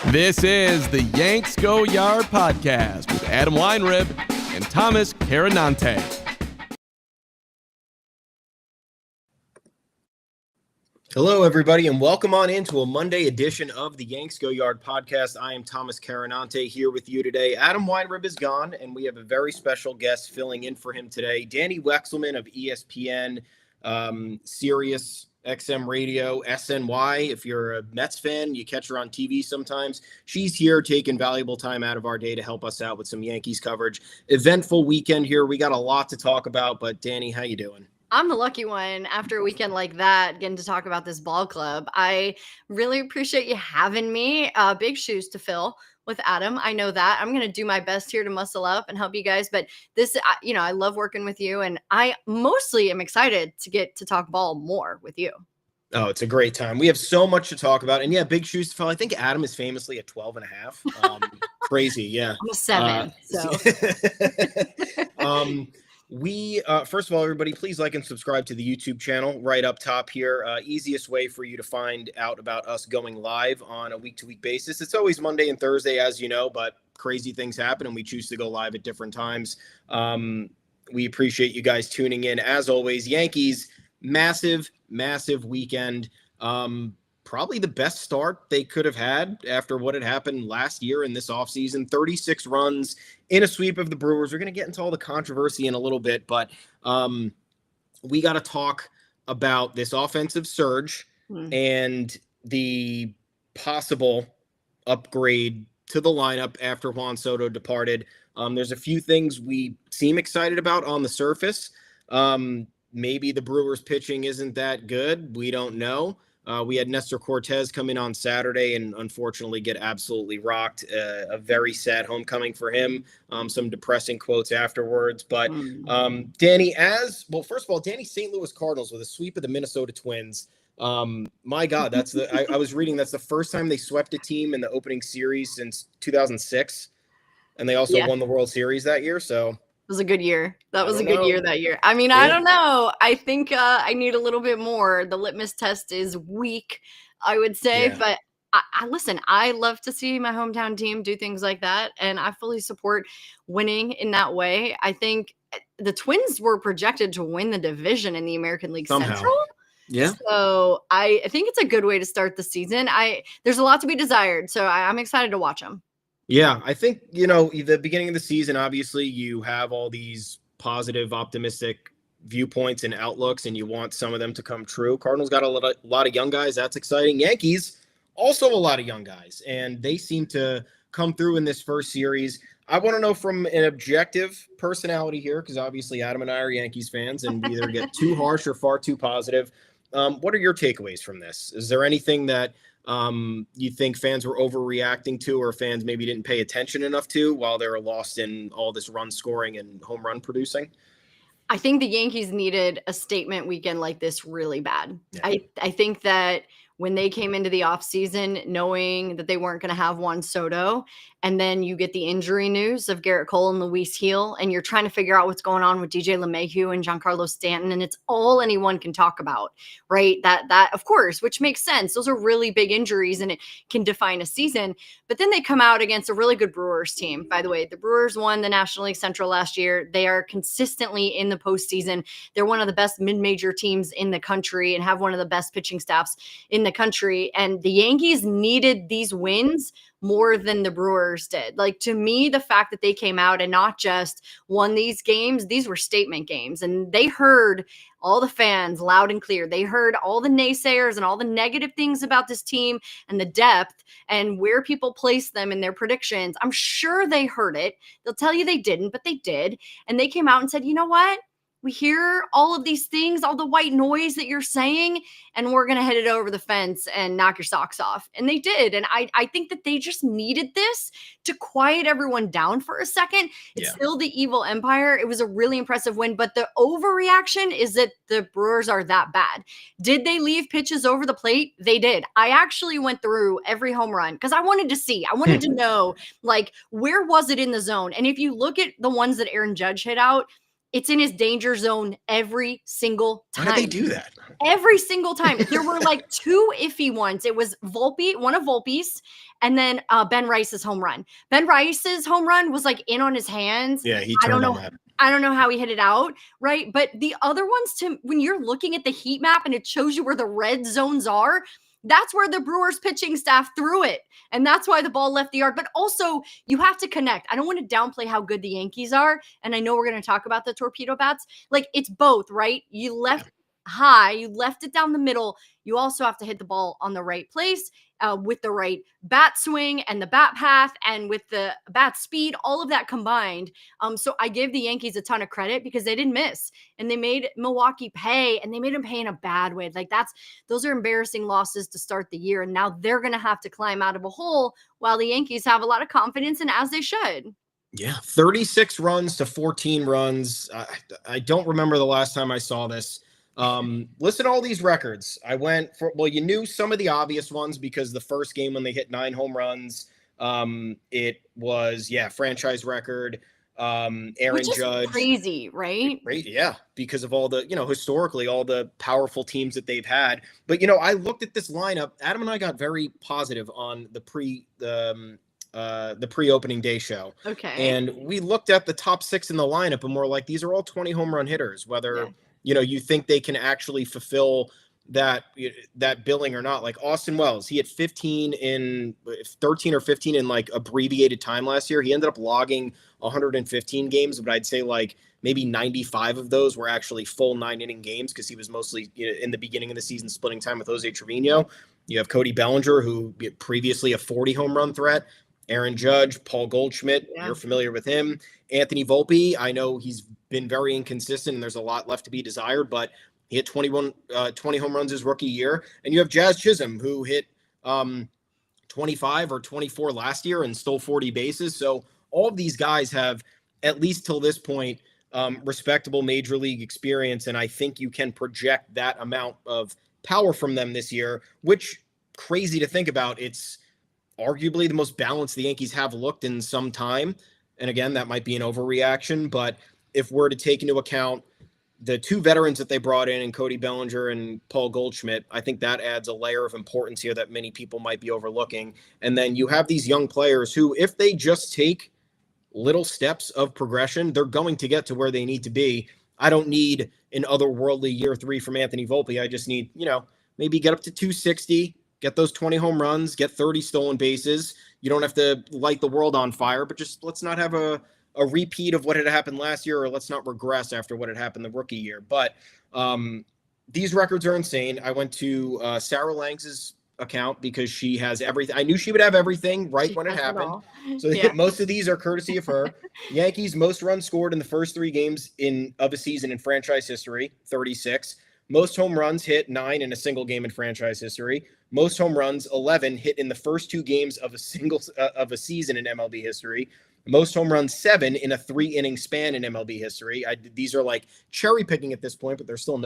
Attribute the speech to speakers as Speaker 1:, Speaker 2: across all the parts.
Speaker 1: This is the Yanks Go Yard podcast with Adam Weinrib and Thomas Carannante.
Speaker 2: Hello, everybody, and welcome on into a Monday edition of the Yanks Go Yard podcast. I am Thomas Carannante here with you today. Adam Weinrib is gone, and we have a very special guest filling in for him today. Dani Wexelman of ESPN, Sirius XM Radio, SNY. If you're a Mets fan, you catch her on TV sometimes. She's here taking valuable time out of our day to help us out with some Yankees coverage. Eventful weekend here. We got a lot to talk about, but Dani, how you doing?
Speaker 3: I'm the lucky one after a weekend like that, getting to talk about this ball club. I really appreciate you having me. Big shoes to fill with Adam. I know that. I'm going to do my best here to muscle up and help you guys. But this, I love working with you. And I mostly am excited to get to talk ball more with you.
Speaker 2: Oh, it's a great time. We have so much to talk about. And yeah, big shoes to fill. I think Adam is famously at 12 and a half. Crazy. Yeah.
Speaker 3: I'm a 7.
Speaker 2: We first of all, everybody, please like and subscribe to the YouTube channel right up top here. Easiest way for you to find out about us going live on a week-to-week basis. It's always Monday and Thursday, as you know, but crazy things happen and we choose to go live at different times. We appreciate you guys tuning in. As always, Yankees, massive weekend. Probably the best start they could have had after what had happened last year in this offseason. 36 runs in a sweep of the Brewers. We're going to get into all the controversy in a little bit, but we got to talk about this offensive surge and the possible upgrade to the lineup after Juan Soto departed. There's a few things we seem excited about on the surface. Maybe the Brewers pitching isn't that good. We don't know. We had Nestor Cortez come in on Saturday and unfortunately get absolutely rocked. A very sad homecoming for him. Some depressing quotes afterwards. But Dani, first of all, Dani St. Louis Cardinals with a sweep of the Minnesota Twins. My God, I was reading that's the first time they swept a team in the opening series since 2006. And they also won the World Series that year. So
Speaker 3: it was a good year. That was a good year that year. I mean, I don't know. I think I need a little bit more. The litmus test is weak, I would say. Yeah. But listen, I love to see my hometown team do things like that. And I fully support winning in that way. I think the Twins were projected to win the division in the American League Central.
Speaker 2: Yeah.
Speaker 3: So I think it's a good way to start the season. There's a lot to be desired. So I'm excited to watch them.
Speaker 2: Yeah, I think, the beginning of the season, obviously, you have all these positive, optimistic viewpoints and outlooks, and you want some of them to come true. Cardinals got a lot of young guys. That's exciting. Yankees, also a lot of young guys, and they seem to come through in this first series. I want to know from an objective personality here, because obviously Adam and I are Yankees fans, and we either get too harsh or far too positive. What are your takeaways from this? Is there anything that you think fans were overreacting to, or fans maybe didn't pay attention enough to while they were lost in all this run scoring and home run producing?
Speaker 3: I think the Yankees needed a statement weekend like this really bad. Yeah. I think that when they came into the offseason knowing that they weren't going to have Juan Soto, and then you get the injury news of Garrett Cole and Luis Gil, and you're trying to figure out what's going on with DJ LeMahieu and Giancarlo Stanton, and it's all anyone can talk about, right? That of course, which makes sense. Those are really big injuries, and it can define a season. But then they come out against a really good Brewers team. By the way, the Brewers won the National League Central last year. They are consistently in the postseason. They're one of the best mid-major teams in the country and have one of the best pitching staffs in the country. And the Yankees needed these wins more than the Brewers did. Like, to me, the fact that they came out and not just won these games, these were statement games. And they heard all the fans loud and clear. They heard all the naysayers and all the negative things about this team and the depth and where people place them in their predictions. I'm sure they heard it. They'll tell you they didn't, but they did. And they came out and said, you know what? We hear all of these things, all the white noise that you're saying, and we're going to hit it over the fence and knock your socks off. And they did. And I think that they just needed this to quiet everyone down for a second. It's still the evil empire. It was a really impressive win, but the overreaction is that the Brewers are that bad. Did they leave pitches over the plate? They did. I actually went through every home run because I wanted to see. I wanted to know, like, where was it in the zone? And if you look at the ones that Aaron Judge hit out, it's in his danger zone every single time.
Speaker 2: How did they do that?
Speaker 3: Every single time. There were like 2 iffy ones. It was Volpe, one of Volpe's, and then Ben Rice's home run. Ben Rice's home run was like in on his hands.
Speaker 2: Yeah, he turned on that.
Speaker 3: I don't know how he hit it out, right? But the other ones, when you're looking at the heat map and it shows you where the red zones are, that's where the Brewers pitching staff threw it. And that's why the ball left the yard. But also, you have to connect. I don't want to downplay how good the Yankees are. And I know we're going to talk about the torpedo bats. Like, it's both, right? You left high, you left it down the middle. You also have to hit the ball on the right place with the right bat swing and the bat path and with the bat speed, all of that combined. So I give the Yankees a ton of credit because they didn't miss and they made Milwaukee pay, and they made them pay in a bad way. Like, those are embarrassing losses to start the year. And now they're going to have to climb out of a hole while the Yankees have a lot of confidence, and as they should.
Speaker 2: Yeah, 36 runs to 14 runs. I don't remember the last time I saw this. Listen to all these records. I went for, well, you knew some of the obvious ones because the first game when they hit 9 home runs, it was, franchise record. Aaron
Speaker 3: Which is
Speaker 2: Judge.
Speaker 3: Crazy, right?
Speaker 2: Great, yeah, because of all the, historically, all the powerful teams that they've had. But, I looked at this lineup. Adam and I got very positive on the pre-opening day show.
Speaker 3: Okay.
Speaker 2: And we looked at the top 6 in the lineup and we're like, these are all 20 home run hitters, whether you think they can actually fulfill that billing or not. Like Austin Wells, he had 13 or 15 in like abbreviated time last year. He ended up logging 115 games, but I'd say like maybe 95 of those were actually full 9-inning games because he was mostly in the beginning of the season splitting time with Jose Trevino. You have Cody Bellinger, who previously a 40 home run threat. Aaron Judge, Paul Goldschmidt, you're familiar with him. Anthony Volpe, I know he's been very inconsistent and there's a lot left to be desired, but he hit 20 home runs his rookie year. And you have Jazz Chisholm, who hit 25 or 24 last year and stole 40 bases. So all of these guys have, at least till this point, respectable major league experience. And I think you can project that amount of power from them this year, which, crazy to think about, it's arguably the most balanced the Yankees have looked in some time. And again, that might be an overreaction, but if we're to take into account the 2 veterans that they brought in Cody Bellinger and Paul Goldschmidt, I think that adds a layer of importance here that many people might be overlooking. And then you have these young players who, if they just take little steps of progression, they're going to get to where they need to be. I don't need an otherworldly year 3 from Anthony Volpe. I just need, maybe get up to 260, get those 20 home runs, get 30 stolen bases. You don't have to light the world on fire, but just let's not have a repeat of what had happened last year, or let's not regress after what had happened the rookie year. But these records are insane. I went to Sarah Langs's account because she has everything. I knew she would have everything right when it happened. So most of these are courtesy of her. Yankees most runs scored in the first 3 games of a season in franchise history, 36. Most home runs hit, 9 in a single game in franchise history. Most home runs, 11 hit in the first 2 games of a season in MLB history. Most home runs, 7 in a 3-inning span in MLB history. These are like cherry picking at this point, but they're still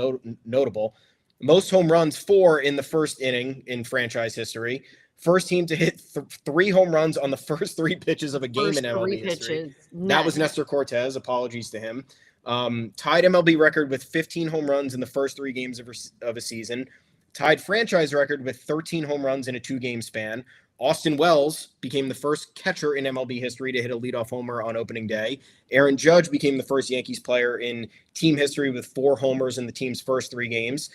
Speaker 2: notable. Most home runs, 4 in the first inning in franchise history. First team to hit 3 home runs on the first 3 pitches of a game in MLB history. That was Nestor Cortez. Apologies to him. Tied MLB record with 15 home runs in the first 3 games of a season. Tied franchise record with 13 home runs in a 2-game span. Austin Wells became the first catcher in MLB history to hit a leadoff homer on opening day. Aaron Judge became the first Yankees player in team history with 4 homers in the team's first 3 games.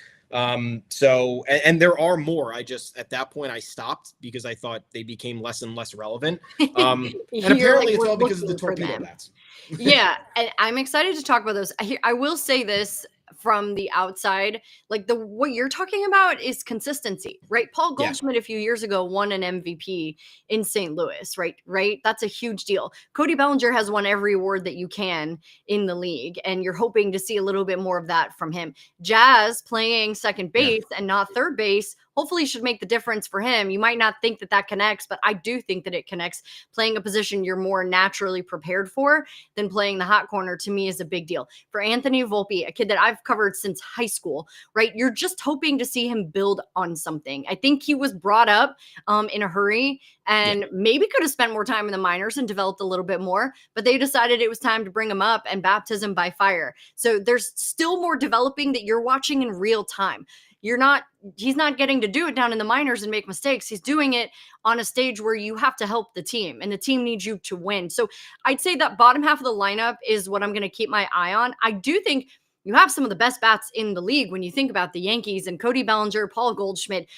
Speaker 2: So there are more. At that point I stopped because I thought they became less and less relevant. And apparently it's all because of the torpedo bats.
Speaker 3: Yeah. And I'm excited to talk about those. I will say this from the outside, like what you're talking about is consistency, right? Paul Goldschmidt a few years ago won an MVP in St. Louis, right? That's a huge deal. Cody Bellinger has won every award that you can in the league, and you're hoping to see a little bit more of that from him. Jazz playing second base and not third base hopefully should make the difference for him. You might not think that that connects, but I do think that it connects. Playing a position you're more naturally prepared for than playing the hot corner, to me, is a big deal. For Anthony Volpe, a kid that I've covered since high school, right? You're just hoping to see him build on something. I think he was brought up in a hurry and maybe could have spent more time in the minors and developed a little bit more, but they decided it was time to bring him up and baptism by fire. So there's still more developing that you're watching in real time. He's not getting to do it down in the minors and make mistakes. He's doing it on a stage where you have to help the team and the team needs you to win. So I'd say that bottom half of the lineup is what I'm going to keep my eye on. I do think you have some of the best bats in the league when you think about the Yankees and Cody Bellinger, Paul Goldschmidt,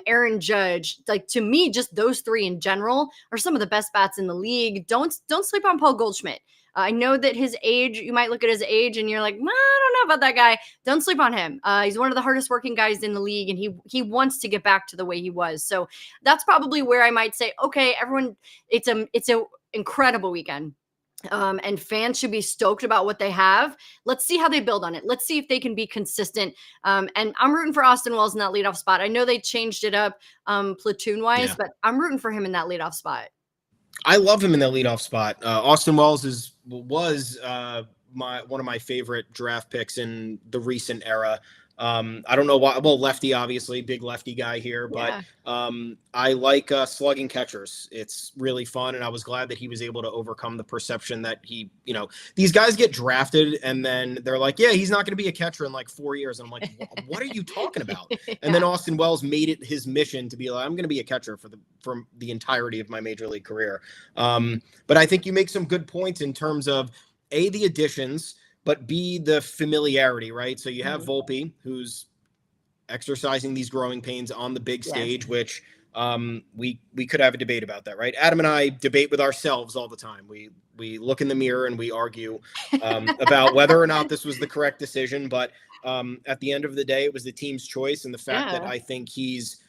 Speaker 3: Aaron Judge. Like, to me, just those three in general are some of the best bats in the league. Don't sleep on Paul Goldschmidt. I know that his age, you might look at his age and you're like, I don't know about that guy. Don't sleep on him. He's one of the hardest working guys in the league, and he wants to get back to the way he was. So that's probably where I might say, okay, everyone, it's a incredible weekend. And fans should be stoked about what they have. Let's see how they build on it. Let's see if they can be consistent. And I'm rooting for Austin Wells in that leadoff spot. I know they changed it up platoon wise, but I'm rooting for him in that leadoff spot.
Speaker 2: I love him in that leadoff spot. Austin Wells was one of my favorite draft picks in the recent era. I don't know why. Well, lefty, obviously, big lefty guy here, but I like slugging catchers. It's really fun, and I was glad that he was able to overcome the perception that these guys get drafted and then they're like, yeah, he's not going to be a catcher in like 4 years. And I'm like, what are you talking about? And then Austin Wells made it his mission to be like, I'm going to be a catcher for the entirety of my major league career. But I think you make some good points in terms of the additions, but B, the familiarity, right? So you have Volpe, who's exercising these growing pains on the big stage, which we could have a debate about that, right? Adam and I debate with ourselves all the time. We look in the mirror and we argue about whether or not this was the correct decision. But at the end of the day, it was the team's choice, and the fact that I think he's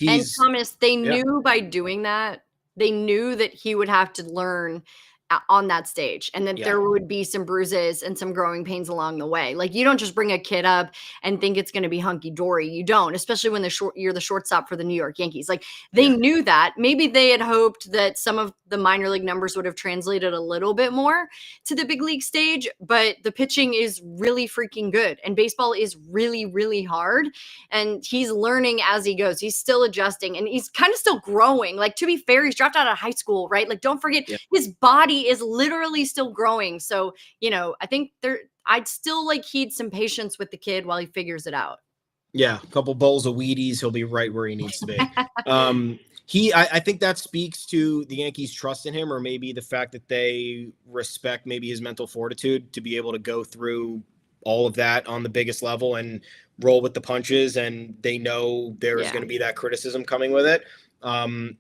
Speaker 3: and Thomas, they knew by doing that, they knew that he would have to learn on that stage, and that there would be some bruises and some growing pains along the way. Like, you don't just bring a kid up and think it's going to be hunky dory. You don't, especially when you're the shortstop for the New York Yankees. Like, they knew that. Maybe they had hoped that some of the minor league numbers would have translated a little bit more to the big league stage, but the pitching is really freaking good, and baseball is really, really hard, and he's learning as he goes. He's still adjusting, and he's kind of still growing. Like, to be fair, he's dropped out of high school, right? Like, don't forget his body is literally still growing. So, I think I'd still heed some patience with the kid while he figures it out.
Speaker 2: Yeah. A couple bowls of Wheaties, he'll be right where he needs to be. I think that speaks to the Yankees' trust in him, or maybe the fact that they respect maybe his mental fortitude to be able to go through all of that on the biggest level and roll with the punches. And they know there is going to be that criticism coming with it.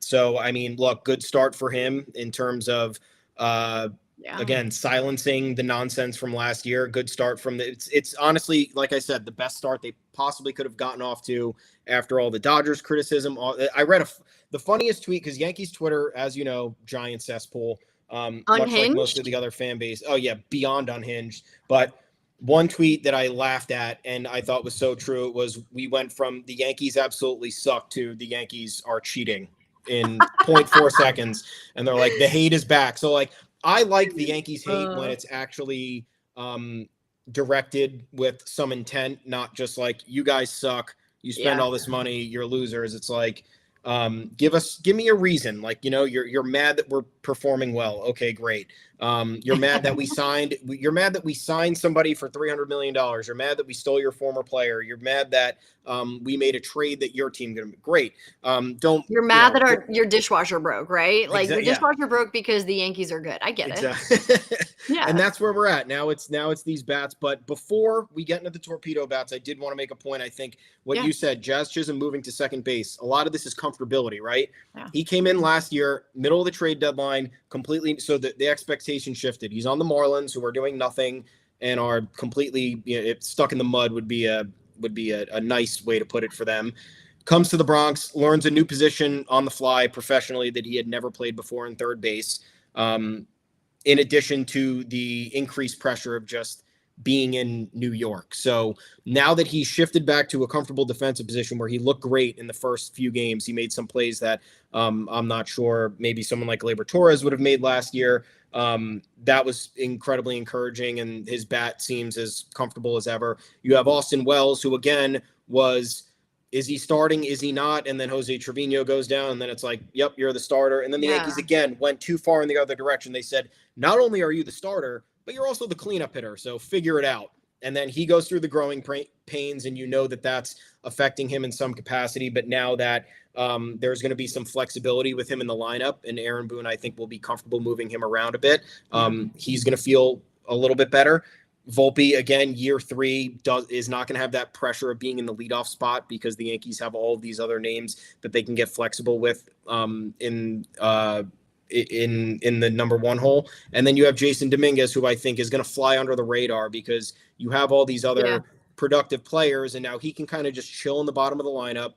Speaker 2: So, I mean, look, good start for him in terms of, again, silencing the nonsense from last year. Good start from it's honestly, like I said, the best start they possibly could have gotten off to after all the Dodgers criticism. I read the funniest tweet, because Yankees Twitter, as you know, giant cesspool, much like most of the other fan base. Oh yeah, beyond unhinged. But one tweet that I laughed at and I thought was so true, was we went from the Yankees absolutely suck to the Yankees are cheating in 0.4 seconds. And they're like, the hate is back. So I like the Yankees hate when it's actually directed with some intent, not just like, you guys suck, you spend all this money, you're losers. It's like, give me a reason. Like, you're mad that we're performing well. Okay, great. You're mad that we signed somebody for $300 million. You're mad that we stole your former player. You're mad that we made a trade that your team gonna great. You're
Speaker 3: mad that your dishwasher broke, right? Like, your dishwasher broke because the Yankees are good. I get it.
Speaker 2: Yeah. And that's where we're at. Now it's these bats. But before we get into the torpedo bats, I did want to make a point. I think what you said, Jazz Chisholm moving to second base, a lot of this is comfortability, right? Yeah. He came in last year, middle of the trade deadline, completely. So the expectation shifted. He's on the Marlins, who are doing nothing and are completely stuck in the mud would be a nice way to put it for them. Comes to the Bronx, learns a new position on the fly professionally that he had never played before in third base. In addition to the increased pressure of just being in New York. So now that he's shifted back to a comfortable defensive position where he looked great in the first few games, he made some plays that I'm not sure maybe someone like Gleyber Torres would have made last year. That was incredibly encouraging, and his bat seems as comfortable as ever. You have Austin Wells, who again is he starting? Is he not? And then Jose Trevino goes down, and then it's like, yep, you're the starter. And then the Yankees again went too far in the other direction. They said, not only are you the starter, but you're also the cleanup hitter. So figure it out. And then he goes through the growing pains, and you know that that's affecting him in some capacity. But now that there's going to be some flexibility with him in the lineup, and Aaron Boone, I think, will be comfortable moving him around a bit. He's going to feel a little bit better. Volpe, again, year 3 is not going to have that pressure of being in the leadoff spot because the Yankees have all of these other names that they can get flexible with in the number 1 hole. And then you have Jason Dominguez, who I think is going to fly under the radar because you have all these other productive players, and now he can kind of just chill in the bottom of the lineup.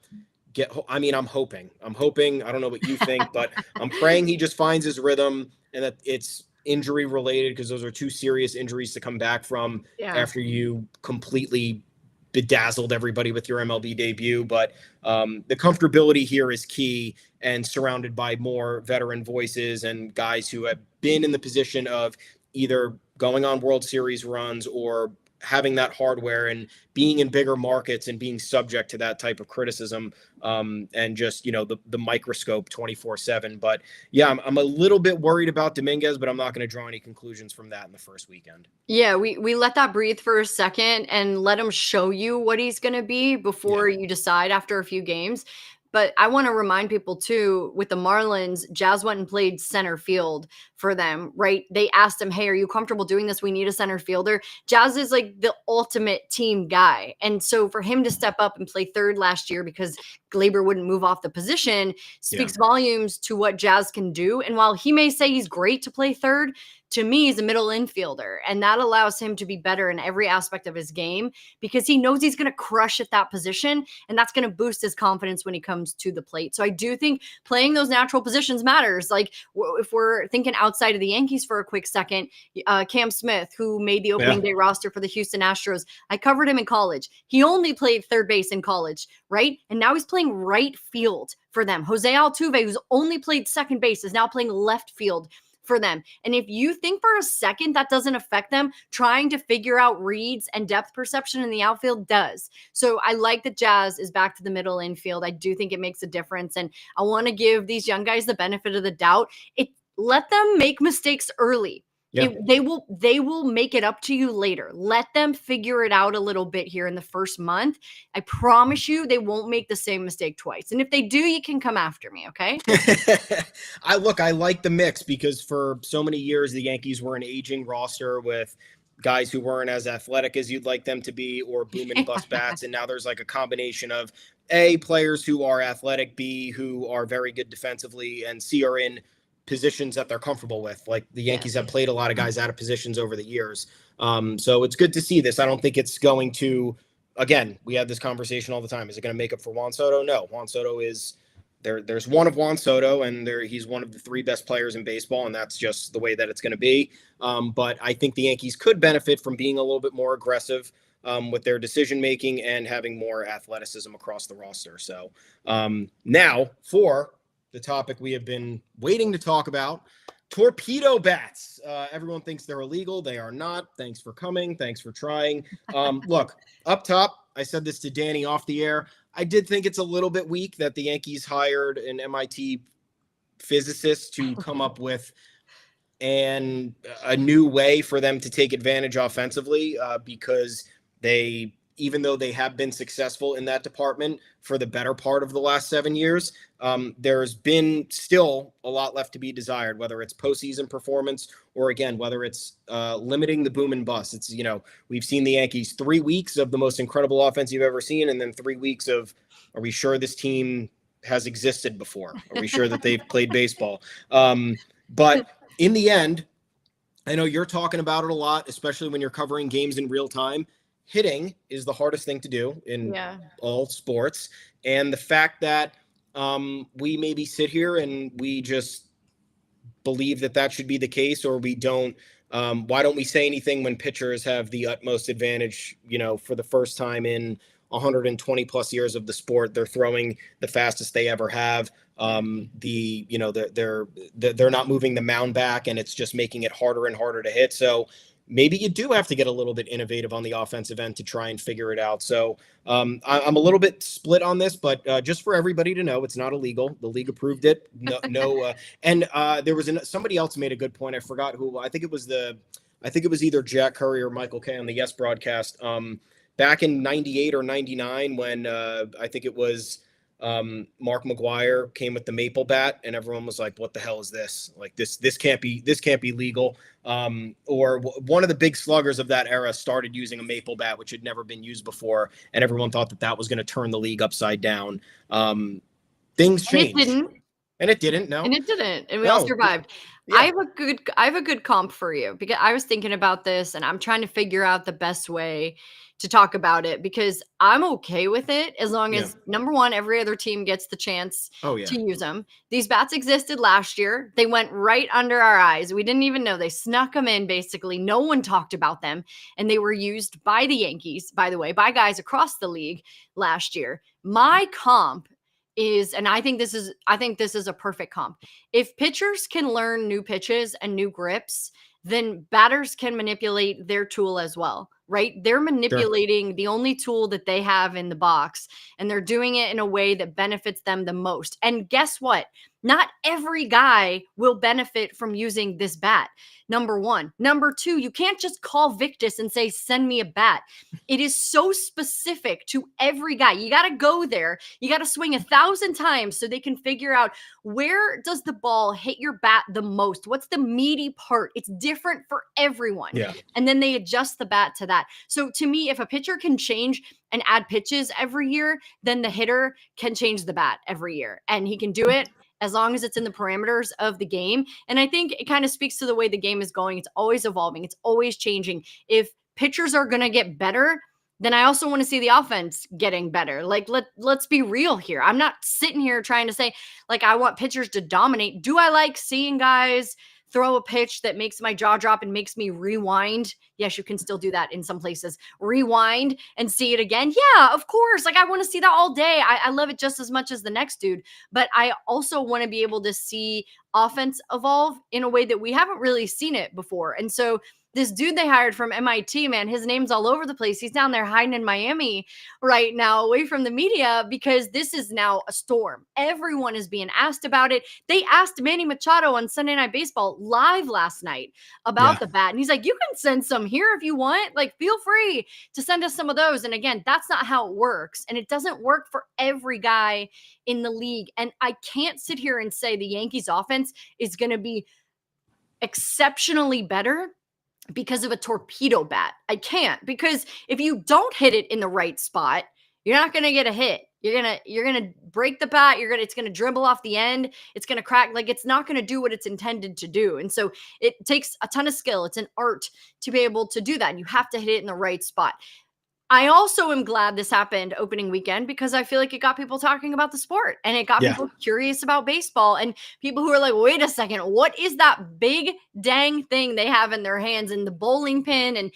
Speaker 2: I'm hoping, I don't know what you think, but I'm praying he just finds his rhythm and that it's injury related, because those are 2 serious injuries to come back from after you completely bedazzled everybody with your MLB debut. But the comfortability here is key, and surrounded by more veteran voices and guys who have been in the position of either going on World Series runs or having that hardware and being in bigger markets and being subject to that type of criticism and just, the microscope 24/7. But yeah, I'm a little bit worried about Dominguez, but I'm not going to draw any conclusions from that in the first weekend.
Speaker 3: Yeah, we let that breathe for a second and let him show you what he's going to be before you decide after a few games. But I want to remind people too, with the Marlins, Jazz went and played center field for them, right? They asked him, hey, are you comfortable doing this? We need a center fielder. Jazz is like the ultimate team guy. And so for him to step up and play third last year because Gleyber wouldn't move off the position speaks volumes to what Jazz can do. And while he may say he's great to play third, to me, he's a middle infielder, and that allows him to be better in every aspect of his game because he knows he's going to crush at that position, and that's going to boost his confidence when he comes to the plate. So I do think playing those natural positions matters. Like if we're thinking outside of the Yankees for a quick second, Cam Smith, who made the opening day roster for the Houston Astros, I covered him in college. He only played third base in college, right? And now he's playing right field for them. Jose Altuve, who's only played second base, is now playing left field for them. And if you think for a second that doesn't affect them, trying to figure out reads and depth perception in the outfield does. So I like that Jazz is back to the middle infield. I do think it makes a difference. And I want to give these young guys the benefit of the doubt. Let them make mistakes early. Yeah. They will make it up to you later. Let them figure it out a little bit here in the first month. I promise you they won't make the same mistake twice. And if they do, you can come after me, okay?
Speaker 2: I like the mix because for so many years the Yankees were an aging roster with guys who weren't as athletic as you'd like them to be or boom and bust bats. And now there's like a combination of A, players who are athletic, B, who are very good defensively, and C, are in positions that they're comfortable with. Like the Yankees have played a lot of guys out of positions over the years. So it's good to see this. I don't think it's going to, again, we have this conversation all the time. Is it going to make up for Juan Soto? No, Juan Soto is there. There's one of Juan Soto, and he's one of the 3 best players in baseball. And that's just the way that it's going to be. But I think the Yankees could benefit from being a little bit more aggressive with their decision-making and having more athleticism across the roster. So now for the topic we have been waiting to talk about, torpedo bats. Everyone thinks they're illegal. They are not. Thanks for coming. Thanks for trying. Look, up top, I said this to Danny off the air. I did think it's a little bit weak that the Yankees hired an MIT physicist to come up with a new way for them to take advantage offensively because even though they have been successful in that department for the better part of the last 7 years, there's been still a lot left to be desired, whether it's postseason performance or, again, whether it's limiting the boom and bust. It's, we've seen the Yankees 3 weeks of the most incredible offense you've ever seen, and then 3 weeks of, are we sure this team has existed before? Are we sure that they've played baseball? But in the end, I know you're talking about it a lot, especially when you're covering games in real time. Hitting is the hardest thing to do in all sports. And the fact that we maybe sit here and we just believe that should be the case, or we don't Why don't we say anything when pitchers have the utmost advantage? For the first time in 120 plus years of the sport, they're throwing the fastest they ever have. They're not moving the mound back, and it's just making it harder and harder to hit. So maybe you do have to get a little bit innovative on the offensive end to try and figure it out. So I'm a little bit split on this, but just for everybody to know, it's not illegal. The league approved it. And there was somebody else made a good point. I forgot who. I think it was either Jack Curry or Michael Kay on the Yes broadcast. Back in 98 or 99, when I think it was Mark McGwire came with the maple bat, and everyone was like, what the hell is this? Like this can't be legal. Or one of the big sluggers of that era started using a maple bat, which had never been used before, and everyone thought that was going to turn the league upside down. Things changed. It didn't. And we
Speaker 3: all survived. Yeah. I have a good comp for you, because I was thinking about this and I'm trying to figure out the best way to talk about it, because I'm okay with it as long as, number one, every other team gets the chance to use them. These bats existed last year. They went right under our eyes. We didn't even know. They snuck them in, basically. No one talked about them. And they were used by the Yankees, by the way, by guys across the league last year. My comp is, and I think this is a perfect comp. If pitchers can learn new pitches and new grips, then batters can manipulate their tool as well, right? They're manipulating the only tool that they have in the box, and they're doing it in a way that benefits them the most. And guess what? Not every guy will benefit from using this bat. Number one. Number two, you can't just call Victus and say, send me a bat. It is so specific to every guy. You got to go there. You got to swing 1,000 times so they can figure out, where does the ball hit your bat the most? What's the meaty part? It's different for everyone. Yeah. And then they adjust the bat to that. So to me, if a pitcher can change and add pitches every year, then the hitter can change the bat every year. And he can do it as long as it's in the parameters of the game. And I think it kind of speaks to the way the game is going. It's always evolving. It's always changing. If pitchers are going to get better, then I also want to see the offense getting better. Like, let's be real here. I'm not sitting here trying to say, like, I want pitchers to dominate. Do I like seeing guys throw a pitch that makes my jaw drop and makes me rewind? Yes, you can still do that in some places. Rewind and see it again. Yeah, of course. Like, I want to see that all day. I love it just as much as the next dude. But I also want to be able to see offense evolve in a way that we haven't really seen it before. And so this dude they hired from MIT, man, his name's all over the place. He's down there hiding in Miami right now, away from the media, because this is now a storm. Everyone is being asked about it. They asked Manny Machado on Sunday Night Baseball live last night about the bat. And he's like, you can send some here if you want. Like, feel free to send us some of those. And again, that's not how it works. And it doesn't work for every guy in the league. And I can't sit here and say the Yankees offense is going to be exceptionally better because of a torpedo bat. I can't, because if you don't hit it in the right spot, you're not going to get a hit. You're going to break the bat. It's going to dribble off the end. It's going to crack. Like, it's not going to do what it's intended to do. And so it takes a ton of skill. It's an art to be able to do that. And you have to hit it in the right spot. I also am glad this happened opening weekend, because I feel like it got people talking about the sport, and it got people curious about baseball, and people who are like, wait a second, what is that big dang thing they have in their hands, and the bowling pin, and,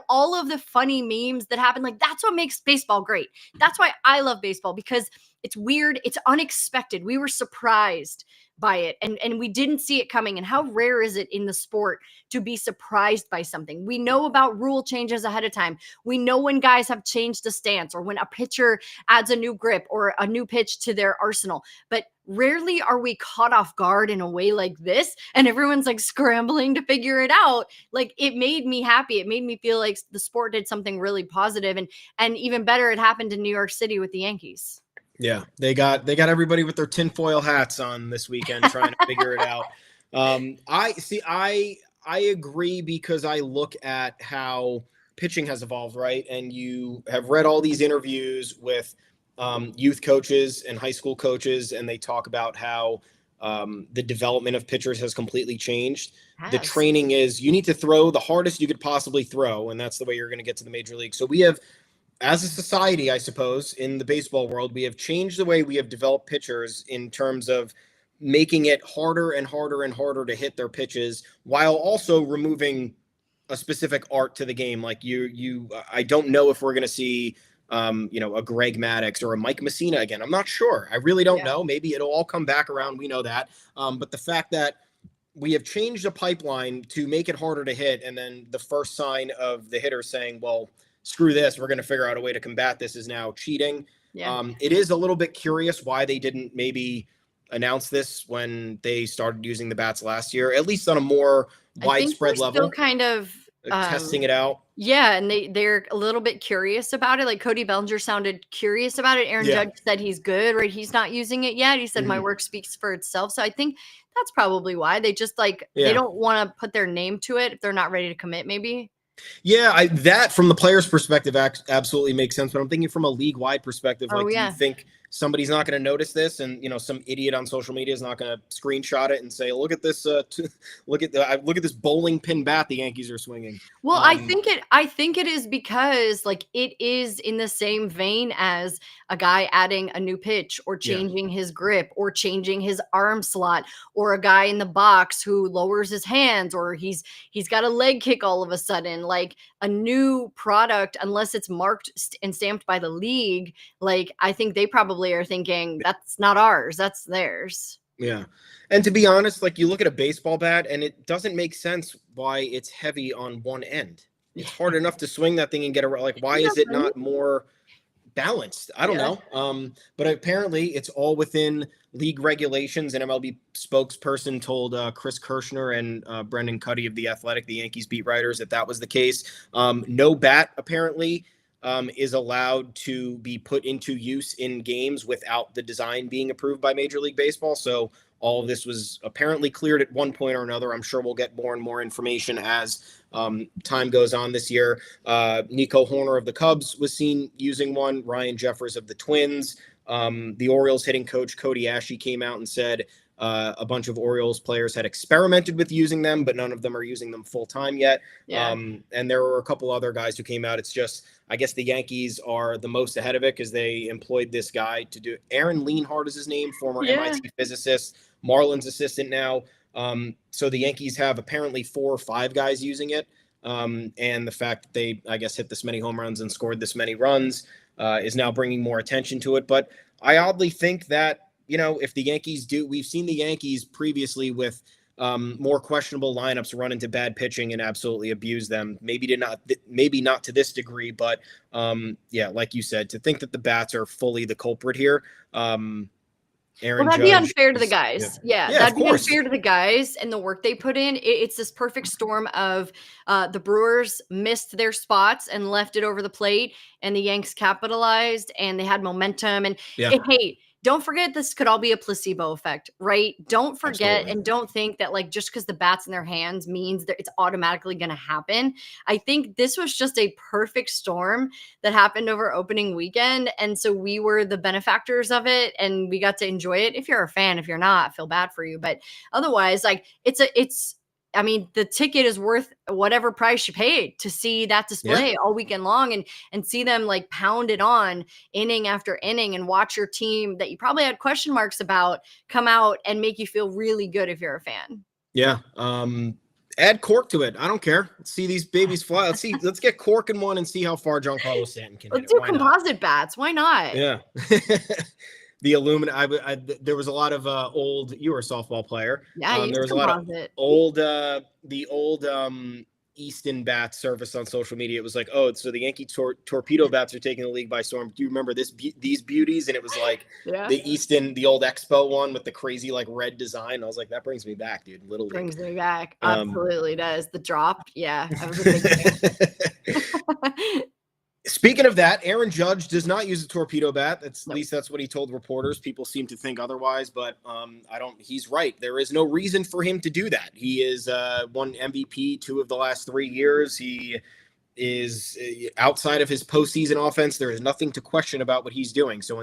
Speaker 3: all of the funny memes that happen. Like, that's what makes baseball great. That's why I love baseball, because it's weird. It's unexpected. We were surprised by it, and we didn't see it coming. And how rare is it in the sport to be surprised by something? We know about rule changes ahead of time. We know when guys have changed the stance, or when a pitcher adds a new grip or a new pitch to their arsenal. But rarely are we caught off guard in a way like this, and everyone's like scrambling to figure it out. Like, it made me happy. It made me feel like the sport did something really positive, and even better, it happened in New York City with the Yankees.
Speaker 2: Yeah, they got everybody with their tinfoil hats on this weekend trying to figure it out. I agree, because I look at how pitching has evolved, right? And you have read all these interviews with youth coaches and high school coaches, and they talk about how the development of pitchers has completely changed. The training is, you need to throw the hardest you could possibly throw, and that's the way you're going to get to the major league. So we have, as a society, I suppose, in the baseball world, we have changed the way we have developed pitchers in terms of making it harder and harder and harder to hit their pitches while also removing a specific art to the game. Like I don't know if we're going to see, a Greg Maddux or a Mike Messina again. I'm not sure. I really don't know. Maybe it'll all come back around. We know that. But the fact that we have changed the pipeline to make it harder to hit, and then the first sign of the hitter saying, well, screw this, we're going to figure out a way to combat this, is now cheating. It is a little bit curious why they didn't maybe announce this when they started using the bats last year, at least on a more widespread level.
Speaker 3: Still kind of
Speaker 2: testing it out.
Speaker 3: Yeah, and they're a little bit curious about it. Like Cody Bellinger sounded curious about it. Aaron Judge said he's good, right? He's not using it yet. He said my work speaks for itself. So I think that's probably why they just they don't want to put their name to it if they're not ready to commit, maybe.
Speaker 2: Yeah, that from the player's perspective absolutely makes sense. But I'm thinking from a league-wide perspective, do you think somebody's not going to notice this, and some idiot on social media is not going to screenshot it and say, "Look at this! Look at this bowling pin bat the Yankees are swinging."
Speaker 3: Well, I think it is because it is in the same vein as a guy adding a new pitch or changing his grip or changing his arm slot, or a guy in the box who lowers his hands, or he's got a leg kick all of a sudden. Like a new product, unless it's marked and stamped by the league, I think they probably are thinking that's not ours, that's theirs.
Speaker 2: Yeah. And to be honest, you look at a baseball bat and it doesn't make sense why it's heavy on one end. It's hard enough to swing that thing and get around. Why is it not more balanced? I don't know. But apparently it's all within league regulations, and MLB spokesperson told Chris Kirschner and Brendan Cuddy of The Athletic, the Yankees beat writers, that was the case. No bat apparently is allowed to be put into use in games without the design being approved by Major League Baseball. So all of this was apparently cleared at one point or another. I'm sure we'll get more and more information as time goes on this year. Nico Horner of the Cubs was seen using one. Ryan Jeffers of the Twins. The Orioles hitting coach Cody Ashe came out and said a bunch of Orioles players had experimented with using them, but none of them are using them full time yet. And there were a couple other guys who came out. It's just, I guess the Yankees are the most ahead of it because they employed this guy to do. Aaron Leanhart is his name, former MIT physicist, Marlins assistant now. So the Yankees have apparently 4 or 5 guys using it. And the fact that they, I guess, hit this many home runs and scored this many runs is now bringing more attention to it. But I oddly think that, if the Yankees we've seen the Yankees previously with more questionable lineups run into bad pitching and absolutely abuse them. Maybe not to this degree, but like you said, to think that the bats are fully the culprit here.
Speaker 3: That'd be unfair to the guys. That'd be unfair to the guys and the work they put in. It's this perfect storm of the Brewers missed their spots and left it over the plate, and the Yanks capitalized and they had momentum. And hey, don't forget, this could all be a placebo effect, right? Don't forget and don't think that just because the bat's in their hands means that it's automatically going to happen. I think this was just a perfect storm that happened over opening weekend. And so we were the benefactors of it and we got to enjoy it. If you're a fan, if you're not, I feel bad for you. But otherwise, the ticket is worth whatever price you paid to see that display all weekend long and see them pound it on inning after inning and watch your team that you probably had question marks about come out and make you feel really good if you're a fan.
Speaker 2: Yeah. Add cork to it. I don't care. Let's see these babies fly. Let's get cork in one and see how far Giancarlo Stanton can
Speaker 3: Let's do composite bats. Why not?
Speaker 2: Yeah. The aluminum. There was a lot of old. You were a softball player.
Speaker 3: Yeah,
Speaker 2: there was a lot of old. The old Easton bats surfaced on social media. It was like, oh, so the Yankee torpedo bats are taking the league by storm. Do you remember these beauties? And it was the Easton, the old Expo one with the crazy red design. I was like, that brings me back, dude. Little
Speaker 3: brings me back. Absolutely does. The drop, I was a big fan.
Speaker 2: Speaking of that, Aaron Judge does not use a torpedo bat. At least that's what he told reporters. People seem to think otherwise, but he's right. There is no reason for him to do that. He is won MVP 2 of the last 3 years. He is outside of his postseason offense. There is nothing to question about what he's doing. So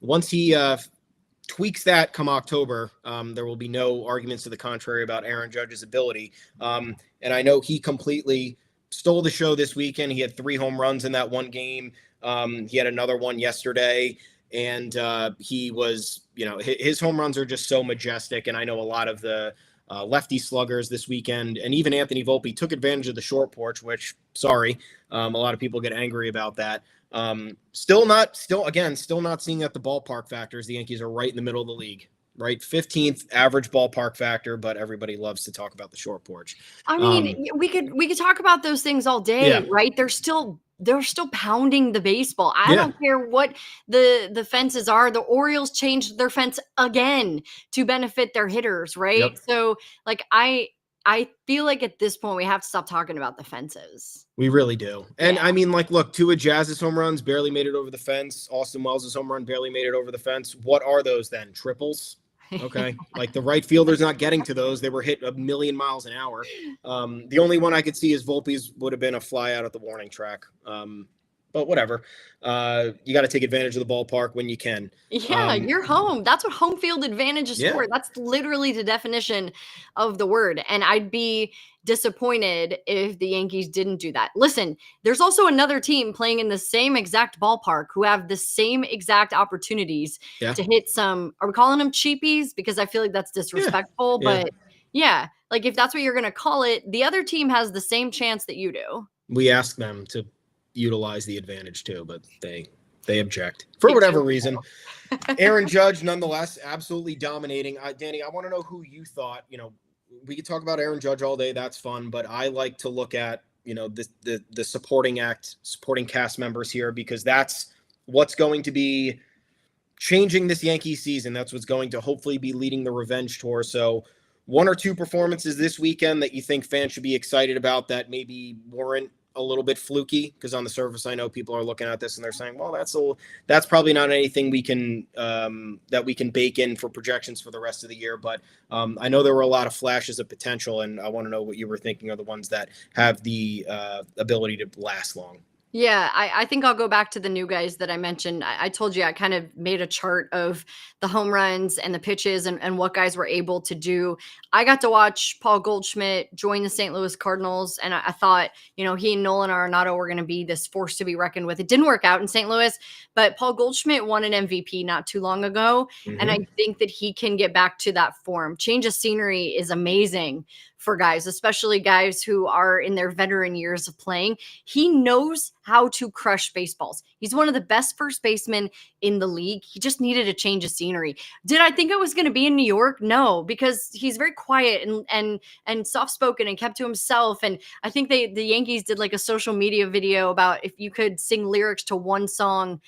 Speaker 2: once he tweaks that come October, there will be no arguments to the contrary about Aaron Judge's ability. And I know he completely stole the show this weekend. He had 3 home runs in that one game. He had another one yesterday. And he was, his home runs are just so majestic. And I know a lot of the lefty sluggers this weekend, and even Anthony Volpe took advantage of the short porch, which, sorry, a lot of people get angry about that. Still not seeing at the ballpark factors. The Yankees are right in the middle of the league, right? 15th average ballpark factor, but everybody loves to talk about the short porch.
Speaker 3: I mean, we could talk about those things all day, right? They're still pounding the baseball. I don't care what the fences are. The Orioles changed their fence again to benefit their hitters, right?
Speaker 2: Yep.
Speaker 3: So like I feel like at this point we have to stop talking about the fences.
Speaker 2: We really do. And I mean, like, look, two of Jazz's home runs barely made it over the fence. Austin Wells' home run barely made it over the fence. What are those then? Triples? Okay. Like, the right fielder's not getting to those. They were hit a million miles an hour. The only one I could see is Volpe's would have been a fly out at the warning track. But whatever. You got to take advantage of the ballpark when you can.
Speaker 3: Yeah, you're home. That's what home field advantage is for. That's literally the definition of the word. And I'd be disappointed if the Yankees didn't do that. Listen, there's also another team playing in the same exact ballpark who have the same exact opportunities to hit some, are we calling them cheapies? Because I feel like that's disrespectful. But yeah, like if that's what you're going to call it, the other team has the same chance that you do.
Speaker 2: We ask them to utilize the advantage too, but they object for whatever reason. Aaron Judge, nonetheless, absolutely dominating. Danny, I want to know who you thought. We could talk about Aaron Judge all day. That's fun, but I like to look at the supporting cast members here, because that's what's going to be changing this Yankees season. That's what's going to hopefully be leading the revenge tour. So, one or two performances this weekend that you think fans should be excited about that maybe weren't a little bit fluky, because on the surface, I know people are looking at this and they're saying, well, that's probably not anything we can that we can bake in for projections for the rest of the year. But I know there were a lot of flashes of potential, and I want to know what you were thinking are the ones that have the ability to last long.
Speaker 3: Yeah, I think I'll go back to the new guys that I mentioned. I told you I kind of made a chart of the home runs and the pitches and what guys were able to do. I got to watch Paul Goldschmidt join the St. Louis Cardinals, and I thought, he and Nolan Arenado were going to be this force to be reckoned with. It didn't work out in St. Louis, but Paul Goldschmidt won an MVP not too long ago, and I think that he can get back to that form. Change of scenery is amazing for guys, especially guys who are in their veteran years of playing. He knows how to crush baseballs. He's one of the best first basemen in the league. He just needed a change of scenery. Did I think it was going to be in New York? No, because he's very quiet and soft-spoken and kept to himself. And I think the Yankees did like a social media video about if you could sing lyrics to one song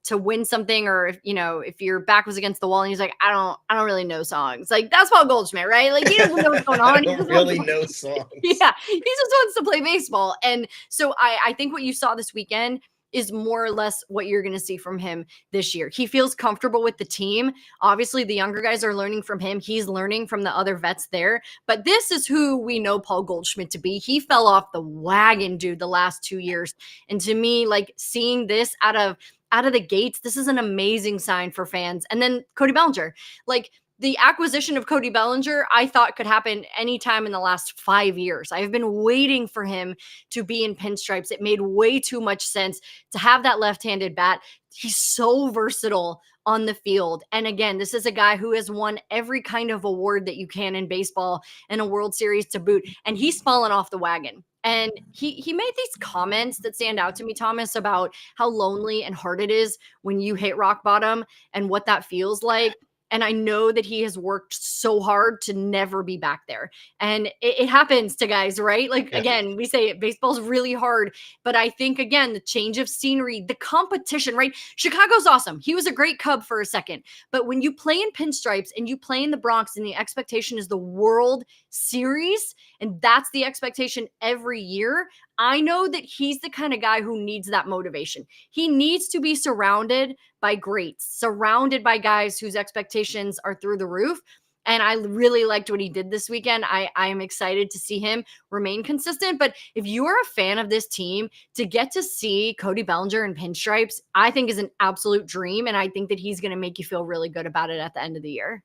Speaker 3: to win something, or if your back was against the wall, and he's like, I don't really know songs. Like, that's Paul Goldschmidt, right? Like, he doesn't know what's going on.
Speaker 2: I don't really know songs.
Speaker 3: Yeah, he just wants to play baseball. And so I think what you saw this weekend is more or less what you're going to see from him this year. He feels comfortable with the team. Obviously, the younger guys are learning from him. He's learning from the other vets there. But this is who we know Paul Goldschmidt to be. He fell off the wagon, dude, the last 2 years. And to me, like, seeing this out of the gates, this is an amazing sign for fans. And then Cody Bellinger, like, the acquisition of Cody Bellinger, I thought could happen anytime in the last 5 years. I've been waiting for him to be in pinstripes. It made way too much sense to have that left-handed bat. He's so versatile on the field. And again, this is a guy who has won every kind of award that you can in baseball and a World Series to boot. And he's fallen off the wagon. And he made these comments that stand out to me, Thomas, about how lonely and hard it is when you hit rock bottom and what that feels like. And I know that he has worked so hard to never be back there. And it happens to guys, right? Like, again, we say it, baseball's really hard. But I think, again, the change of scenery, the competition, right? Chicago's awesome. He was a great Cub for a second. But when you play in pinstripes and you play in the Bronx and the expectation is the World Series, and that's the expectation every year, I know that he's the kind of guy who needs that motivation. He needs to be surrounded by greats, surrounded by guys whose expectations are through the roof. And I really liked what he did this weekend. I am excited to see him remain consistent. But if you are a fan of this team, to get to see Cody Bellinger in pinstripes, I think is an absolute dream. And I think that he's going to make you feel really good about it at the end of the year.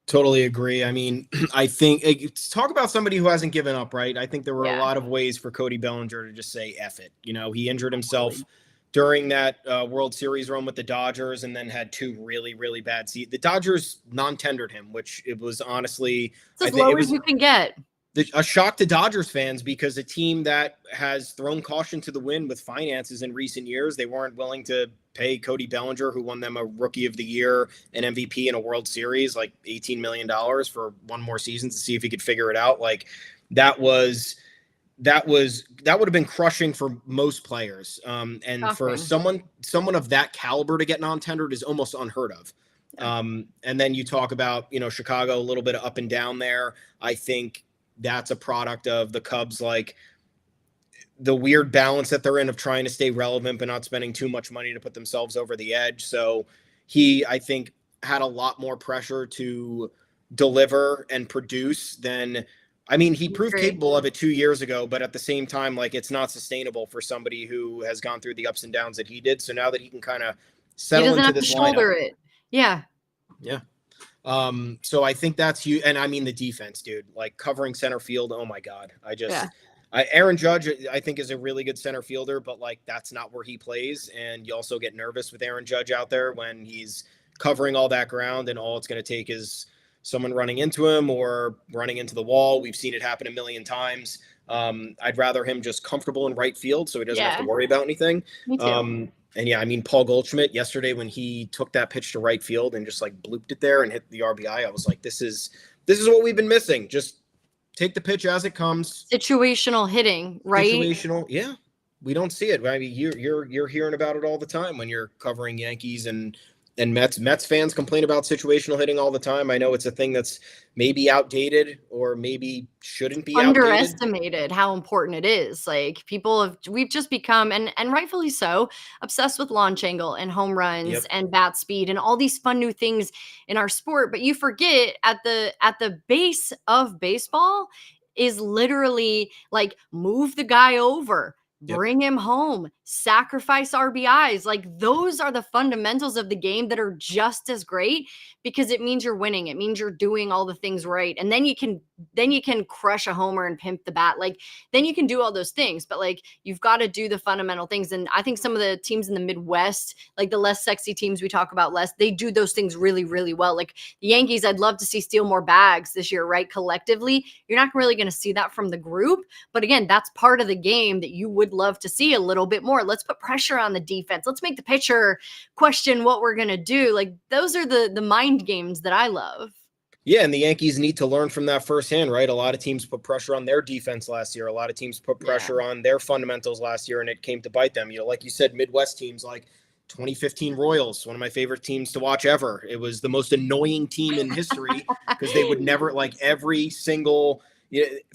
Speaker 2: Totally agree. I mean, I think talk about somebody who hasn't given up, right? I think there were a lot of ways for Cody Bellinger to just say F it. He injured himself during that World Series run with the Dodgers, and then had 2 really, really bad seasons. The Dodgers non-tendered him, which it was honestly,
Speaker 3: it's as low as you can get.
Speaker 2: A shock to Dodgers fans, because a team that has thrown caution to the wind with finances in recent years, they weren't willing to pay Cody Bellinger, who won them a Rookie of the Year, an MVP, in a World Series, like $18 million for 1 more season to see if he could figure it out. Like that would have been crushing for most players. And
Speaker 3: Shocking.
Speaker 2: For someone of that caliber to get non-tendered is almost unheard of. And then you talk about, Chicago, a little bit of up and down there. I think that's a product of the Cubs, like the weird balance that they're in of trying to stay relevant, but not spending too much money to put themselves over the edge. So he, I think, had a lot more pressure to deliver and produce than, he proved capable of it 2 years ago, but at the same time, like, it's not sustainable for somebody who has gone through the ups and downs that he did. So now that he can kind of settle into this
Speaker 3: shoulder
Speaker 2: lineup,
Speaker 3: it. Yeah.
Speaker 2: Yeah. So I think that's huge. And the defense, dude, like covering center field. Oh my God. Aaron Judge, I think, is a really good center fielder, but like, that's not where he plays. And you also get nervous with Aaron Judge out there when he's covering all that ground, and all it's going to take is someone running into him or running into the wall. We've seen it happen a million times. I'd rather him just comfortable in right field so he doesn't have to worry about anything.
Speaker 3: Me too.
Speaker 2: And Paul Goldschmidt yesterday, when he took that pitch to right field and just like blooped it there and hit the RBI, I was like, this is what we've been missing. Just take the pitch as it comes.
Speaker 3: Situational hitting, right?
Speaker 2: Situational. Yeah. We don't see it. You're hearing about it all the time when you're covering Yankees and Mets. Mets fans complain about situational hitting all the time. I know it's a thing that's maybe outdated or maybe shouldn't be
Speaker 3: underestimated how important it is. Like, we've just become, and rightfully so, obsessed with launch angle and home runs and bat speed and all these fun new things in our sport. But you forget at the base of baseball is literally like, move the guy over, bring him home, sacrifice RBIs. Like, those are the fundamentals of the game that are just as great, because it means you're winning. It means you're doing all the things right. And then you can crush a homer and pimp the bat. Like, then you can do all those things, but like, you've got to do the fundamental things. And I think some of the teams in the Midwest, like the less sexy teams we talk about less, they do those things really, really well. Like the Yankees, I'd love to see steal more bags this year, right? Collectively, you're not really going to see that from the group. But again, that's part of the game that you would love to see a little bit more. Let's put pressure on the defense. Let's make the pitcher question what we're going to do. Like, those are the mind games that I love.
Speaker 2: Yeah, and the Yankees need to learn from that firsthand, right? A lot of teams put pressure on their defense last year. A lot of teams put pressure on their fundamentals last year, and it came to bite them. Like you said, Midwest teams like 2015 Royals, one of my favorite teams to watch ever. It was the most annoying team in history because they would never, like, every single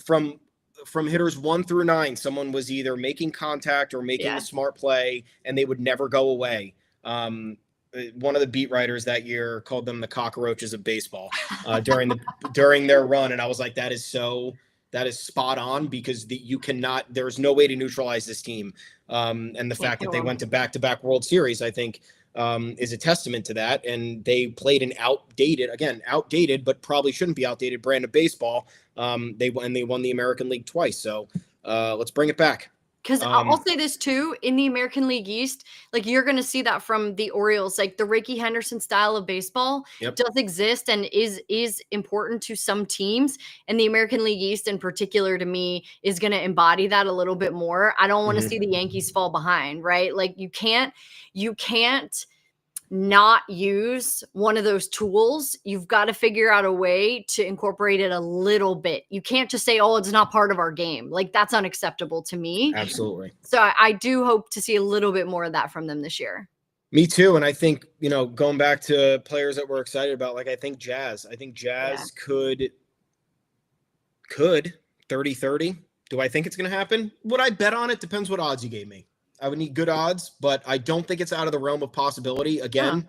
Speaker 2: from hitters 1 through 9, someone was either making contact or making a smart play, and they would never go away. One of the beat writers that year called them the cockroaches of baseball during their run, and I was like, that is spot on, because there's no way to neutralize this team. And the fact that they went to back-to-back World Series, I think, is a testament to that. And they played an outdated, but probably shouldn't be outdated brand of baseball. They won the American League twice. So let's bring it back.
Speaker 3: Because I'll say this too, in the American League East, like, you're going to see that from the Orioles. Like, the Rickey Henderson style of baseball does exist and is important to some teams. And the American League East in particular, to me, is going to embody that a little bit more. I don't want to see the Yankees fall behind, right? Like, you can't not use one of those tools. You've got to figure out a way to incorporate it a little bit. You can't just say, oh, it's not part of our game. Like, that's unacceptable to me.
Speaker 2: Absolutely.
Speaker 3: So I do hope to see a little bit more of that from them this year.
Speaker 2: Me too. And I think, going back to players that we're excited about, like, I think Jazz could 30-30. Do I think it's going to happen? Would I bet on it? Depends what odds you gave me. I would need good odds, but I don't think it's out of the realm of possibility. Again,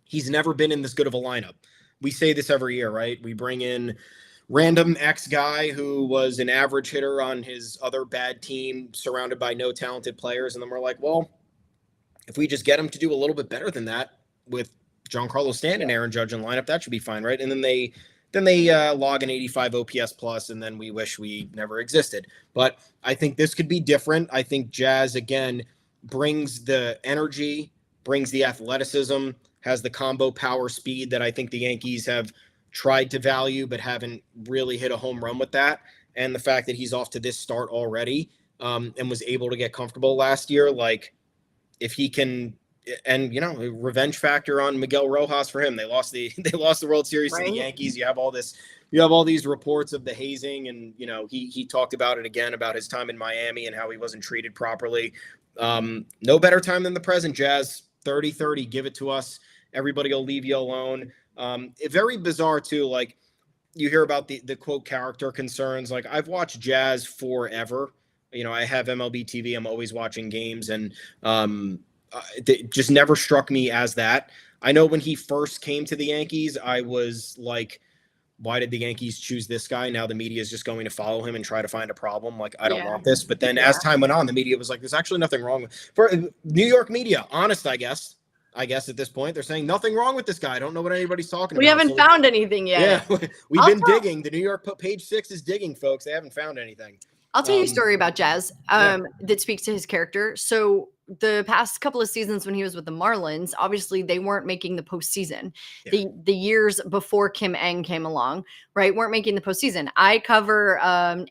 Speaker 2: he's never been in this good of a lineup. We say this every year, right? We bring in random X guy who was an average hitter on his other bad team, surrounded by no talented players. And then we're like, well, if we just get him to do a little bit better than that with Giancarlo Stanton and Aaron Judge in lineup, that should be fine, right? And then they log an 85 OPS plus, and then we wish we never existed. But I think this could be different. I think Jazz, again, brings the energy, brings the athleticism, has the combo power speed that I think the Yankees have tried to value but haven't really hit a home run with that. And the fact that he's off to this start already, and was able to get comfortable last year, like if he can, and revenge factor on Miguel Rojas for him. They lost the World Series to the Yankees. You have all these reports of the hazing, and he talked about it again, about his time in Miami and how he wasn't treated properly. No better time than the present, Jazz. 30-30, give it to us. Everybody will leave you alone. Very bizarre too. Like, you hear about the quote character concerns. Like, I've watched Jazz forever. I have MLB TV. I'm always watching games, and it just never struck me as that. I know when he first came to the Yankees, I was like, why did the Yankees choose this guy? Now the media is just going to follow him and try to find a problem. Like, I don't want this. But then as time went on, the media was like, there's actually nothing wrong for New York media. Honest, I guess at this point, they're saying nothing wrong with this guy. I don't know what anybody's talking about.
Speaker 3: We haven't found anything yet.
Speaker 2: Yeah, we've been digging. The New York Page 6 is digging, folks. They haven't found anything.
Speaker 3: I'll tell you a story about Jazz that speaks to his character. So the past couple of seasons when he was with the Marlins, obviously they weren't making the postseason. Yeah. The years before Kim Ng came along, right, weren't making the postseason. I cover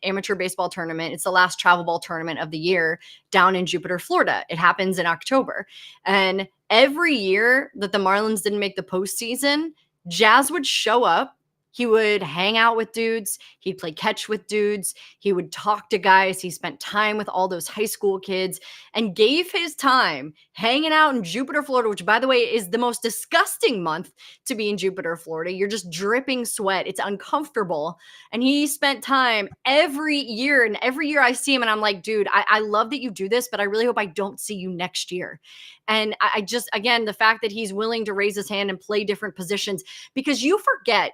Speaker 3: amateur baseball tournament. It's the last travel ball tournament of the year down in Jupiter, Florida. It happens in October. And every year that the Marlins didn't make the postseason, Jazz would show up. He would hang out with dudes. He'd play catch with dudes. He would talk to guys. He spent time with all those high school kids and gave his time hanging out in Jupiter, Florida, which, by the way, is the most disgusting month to be in Jupiter, Florida. You're just dripping sweat. It's uncomfortable. And he spent time every year. And every year I see him and I'm like, dude, I love that you do this, but I really hope I don't see you next year. And I just, again, the fact that he's willing to raise his hand and play different positions, because you forget,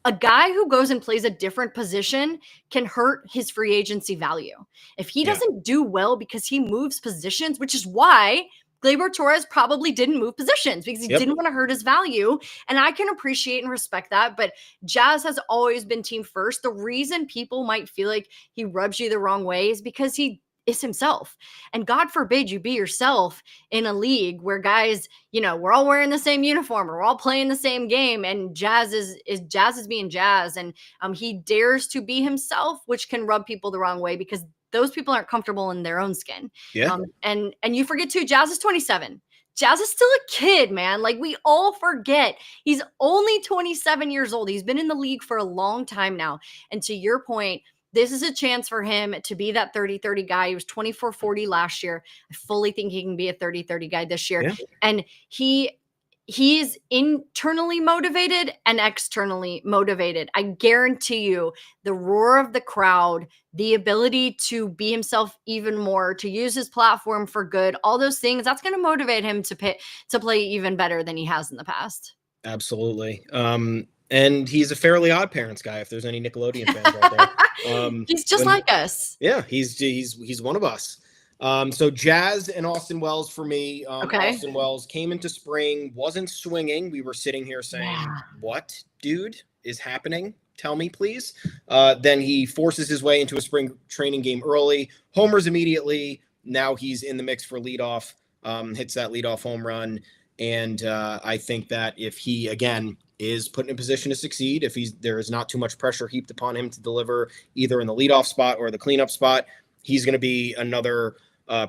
Speaker 3: a guy who goes and plays a different position can hurt his free agency value. If he doesn't do well because he moves positions, which is why Gleyber Torres probably didn't move positions, because he didn't want to hurt his value. And I can appreciate and respect that. But Jazz has always been team first. The reason people might feel like he rubs you the wrong way is because he is himself. And God forbid you be yourself in a league where guys, we're all wearing the same uniform, we're all playing the same game, and Jazz is being Jazz, and he dares to be himself, which can rub people the wrong way because those people aren't comfortable in their own skin. Yeah. And you forget too, Jazz is 27. Jazz is still a kid, man. Like, we all forget he's only 27 years old. He's been in the league for a long time now. And to your point, this is a chance for him to be that 30-30 guy. He was 24-40 last year. I fully think he can be a 30-30 guy this year. Yeah. And he is internally motivated and externally motivated. I guarantee you, the roar of the crowd, the ability to be himself even more, to use his platform for good, all those things, that's going to motivate him to play even better than he has in the past.
Speaker 2: Absolutely. And he's a Fairly Odd Parents guy, if there's any Nickelodeon fans out there.
Speaker 3: He's just like us.
Speaker 2: Yeah, he's one of us. So Jazz and Austin Wells for me. Austin Wells came into spring, wasn't swinging. We were sitting here saying, what, dude, is happening? Tell me, please. Then he forces his way into a spring training game early, homers immediately. Now he's in the mix for leadoff, hits that leadoff home run. And I think that if he, again, is put in a position to succeed, if there is not too much pressure heaped upon him to deliver either in the leadoff spot or the cleanup spot, he's going to be another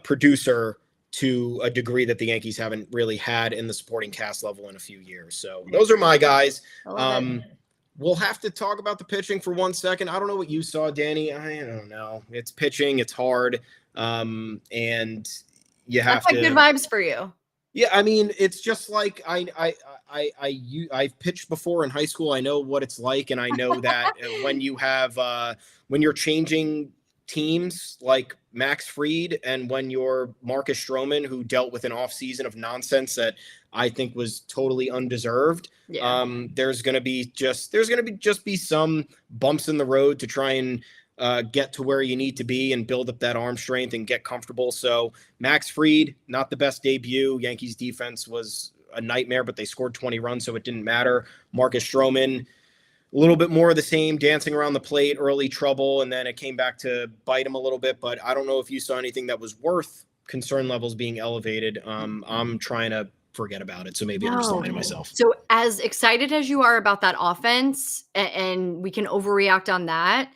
Speaker 2: producer to a degree that the Yankees haven't really had in the supporting cast level in a few years. So those are my guys. We'll have to talk about the pitching for 1 second. I don't know what you saw, Danny. I don't know. It's pitching. It's hard. And you have to.
Speaker 3: That's like good vibes for you.
Speaker 2: Yeah, I mean, it's just like I've pitched before in high school. I know what it's like, and I know that when you're changing teams like Max Fried, and when you're Marcus Stroman, who dealt with an offseason of nonsense that I think was totally undeserved. Yeah. There's gonna be just be some bumps in the road to try and get to where you need to be and build up that arm strength and get comfortable. So Max Fried, not the best debut. Yankees defense was a nightmare, but they scored 20 runs, so it didn't matter. Marcus Stroman, a little bit more of the same, dancing around the plate, early trouble, and then it came back to bite him a little bit. But I don't know if you saw anything that was worth concern levels being elevated, I'm trying to forget about it. So maybe I'm just lying to myself.
Speaker 3: So as excited as you are about that offense, and we can overreact on that,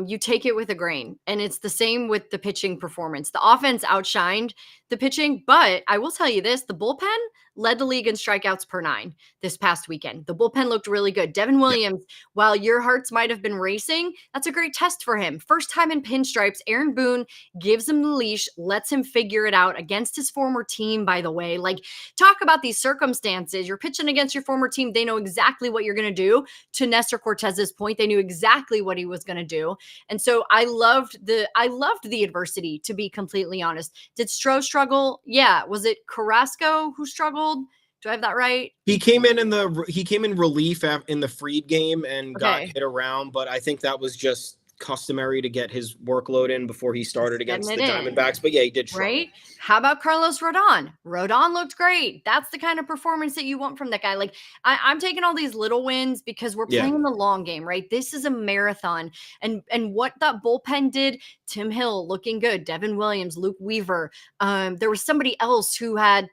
Speaker 3: you take it with a grain. And it's the same with the pitching performance. The offense outshined the pitching, but I will tell you this, the bullpen led the league in strikeouts per 9 this past weekend. The bullpen looked really good. Devin Williams, while your hearts might have been racing, that's a great test for him. First time in pinstripes, Aaron Boone gives him the leash, lets him figure it out against his former team, by the way. Like, talk about these circumstances. You're pitching against your former team. They know exactly what you're going to do. To Nestor Cortez's point, they knew exactly what he was going to do. And so I loved the adversity, to be completely honest. Did Stroh struggle? Yeah. Was it Carrasco who struggled? Do I have that right?
Speaker 2: He came in relief in the Freed game and got hit around, but I think that was just customary to get his workload in before he started against the Diamondbacks. But yeah, he did struggle.
Speaker 3: Right? How about Carlos Rodon? Rodon looked great. That's the kind of performance that you want from that guy. Like, I'm taking all these little wins because we're playing the long game, right? This is a marathon. And what that bullpen did, Tim Hill looking good, Devin Williams, Luke Weaver. There was somebody else who had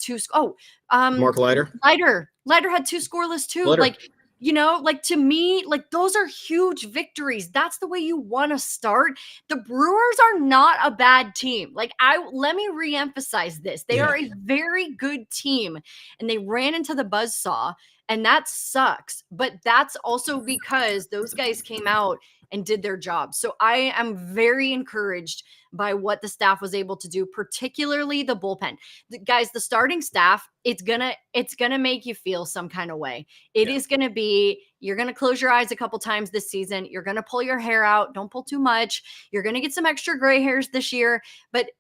Speaker 2: Mark Leiter.
Speaker 3: Leiter had 2 scoreless too.
Speaker 2: Leiter.
Speaker 3: Like, like, to me, like, those are huge victories. That's the way you want to start. The Brewers are not a bad team. Like, let me reemphasize this. They are a very good team, and they ran into the buzzsaw, and that sucks. But that's also because those guys came out and did their job. So I am very encouraged by what the staff was able to do, particularly the bullpen. Guys, the starting staff, it's gonna make you feel some kind of way. It is gonna be, you're gonna close your eyes a couple times this season. You're gonna pull your hair out. Don't pull too much. You're gonna get some extra gray hairs this year, but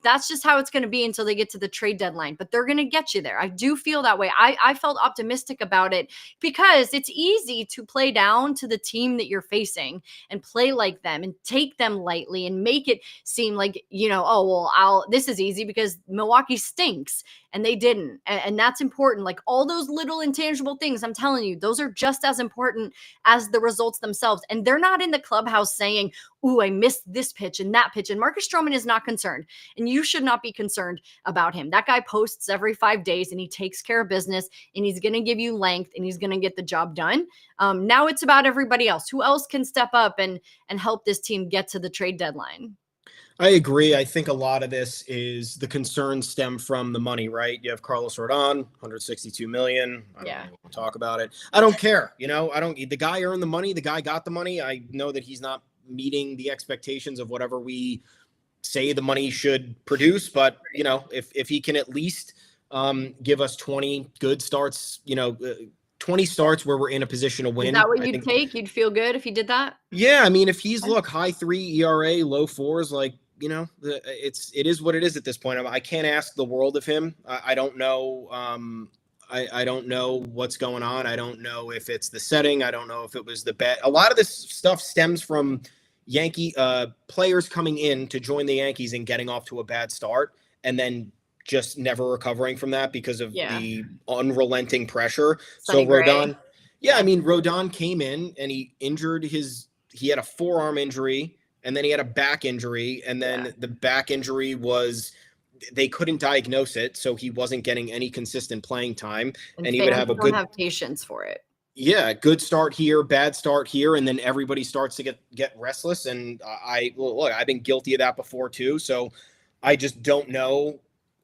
Speaker 3: that's just how it's going to be until they get to the trade deadline. But they're going to get you there. I do feel that way. I felt optimistic about it because it's easy to play down to the team that you're facing and play like them and take them lightly and make it seem like, this is easy because Milwaukee stinks. And they didn't. And that's important. Like, all those little intangible things, I'm telling you, those are just as important as the results themselves. And they're not in the clubhouse saying, ooh, I missed this pitch and that pitch. And Marcus Stroman is not concerned. And you should not be concerned about him. That guy posts every 5 days and he takes care of business, and he's going to give you length, and he's going to get the job done. Now it's about everybody else. Who else can step up and help this team get to the trade deadline?
Speaker 2: I agree. I think a lot of this is the concerns stem from the money, right? You have Carlos Rodon, $162 million. I don't want to talk about it. I don't care. The guy earned the money. The guy got the money. I know that he's not meeting the expectations of whatever we say the money should produce. But, if he can at least give us 20 good starts, 20 starts where we're in a position to win.
Speaker 3: Is that what you'd take? You'd feel good if he did that?
Speaker 2: Yeah. I mean, if he's high 3 ERA, low 4s, like, it is what it is at this point. I can't ask the world of him. I don't know. I don't know what's going on. I don't know if it's the setting. I don't know if it was the bet. A lot of this stuff stems from Yankee players coming in to join the Yankees and getting off to a bad start and then just never recovering from that because of the unrelenting pressure.
Speaker 3: Sonny
Speaker 2: Rodon, Rodon came in and he had a forearm injury. And then he had a back injury, and then the back injury they couldn't diagnose it, so he wasn't getting any consistent playing time. And he would have
Speaker 3: have patience for it.
Speaker 2: Yeah, good start here, bad start here, and then everybody starts to get restless. And I've been guilty of that before too. So I just don't know